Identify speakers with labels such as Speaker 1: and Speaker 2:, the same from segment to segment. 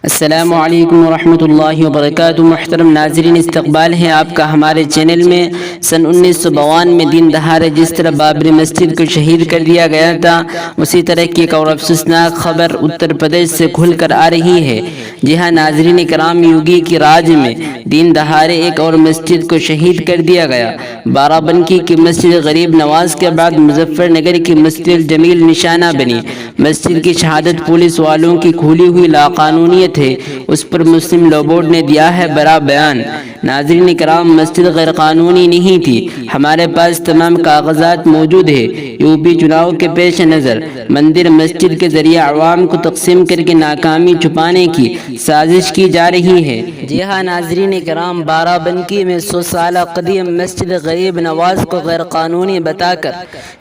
Speaker 1: السلام علیکم ورحمۃ اللہ وبرکاتہ۔ محترم ناظرین، استقبال ہے آپ کا ہمارے چینل میں۔ سن 1952 میں دن دہاڑے جس طرح بابری مسجد کو شہید کر دیا گیا تھا، اسی طرح کی ایک اور افسوسناک خبر اتر پردیش سے کھل کر آ رہی ہے۔ جی ہاں ناظرین کرام، یوگی کی راج میں دن دہاڑے ایک اور مسجد کو شہید کر دیا گیا۔ بارہ بنکی کی مسجد غریب نواز کے بعد مظفر نگر کی مسجد الجمیل نشانہ بنی۔ مسجد کی شہادت پولیس والوں کی کھلی ہوئی لاقانونیت ہے، اس پر مسلم لا بورڈ نے دیا ہے بڑا بیان۔ ناظرین کرام، مسجد غیر قانونی نہیں تھی، ہمارے پاس تمام کاغذات موجود ہیں۔ یوپی چناؤ کے پیش نظر مندر مسجد کے ذریعے عوام کو تقسیم کر کے ناکامی چھپانے کی سازش کی جا رہی ہے۔ جی ہاں ناظرین کرام، بارہ بنکی میں 100 سالہ قدیم مسجد غریب نواز کو غیر قانونی بتا کر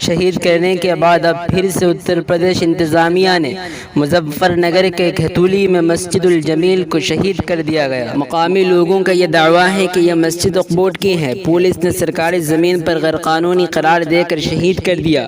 Speaker 1: شہید کرنے کے بعد اب پھر سے اتر پردیش انتظامیہ نے مظفر نگر کے کھتولی میں مسجد الجمیل کو شہید کر دیا گیا۔ مقامی لوگوں کا یہ دعویٰ ہے کہ یہ مسجد وقف بورڈ کی ہے، پولیس نے سرکاری زمین پر غیر قانونی قرار دے کر شہید کر دیا۔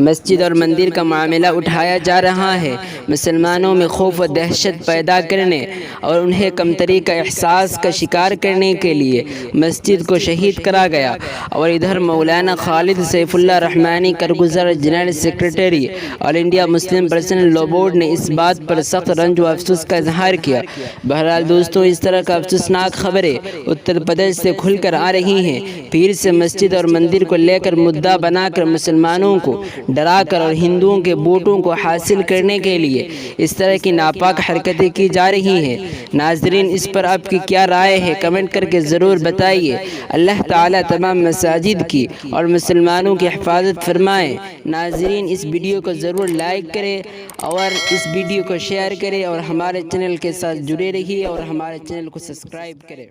Speaker 1: مسجد اور مندر کا معاملہ اٹھایا جا رہا ہے، مسلمانوں میں خوف و دہشت پیدا کرنے اور انہیں کمتری کا احساس کا شکار کرنے کے لیے مسجد کو شہید کرا گیا۔ اور ادھر مولانا خالد سیف اللہ رحمانی کارگزار جنرل سیکرٹری آل انڈیا مسلم پرسنل لا بورڈ نے اس بات پر سخت رنج و افسوس کا اظہار کیا۔ بہرحال دوستوں، اس طرح کا افسوسناک خبریں اتر پردیش سے کھل کر آ رہی ہیں۔ پیر سے مسجد اور مندر کو لے کر مدعا بنا کر مسلمانوں کو ڈرا کر اور ہندوؤں کے ووٹوں کو حاصل کرنے کے لیے اس طرح کی ناپاک حرکتیں کی جا رہی ہیں۔ ناظرین، اس پر آپ کی کیا رائے ہے؟ کمنٹ کر کے ضرور بتائیے۔ اللہ تعالیٰ تمام مساجد کی اور مسلمانوں کی حفاظت فرمائے۔ ناظرین، اس ویڈیو کو ضرور لائک کریں اور اس ویڈیو کو شیئر کریں اور ہمارے چینل کے ساتھ جڑے رہیے اور ہمارے چینل کو سبسکرائب کریں۔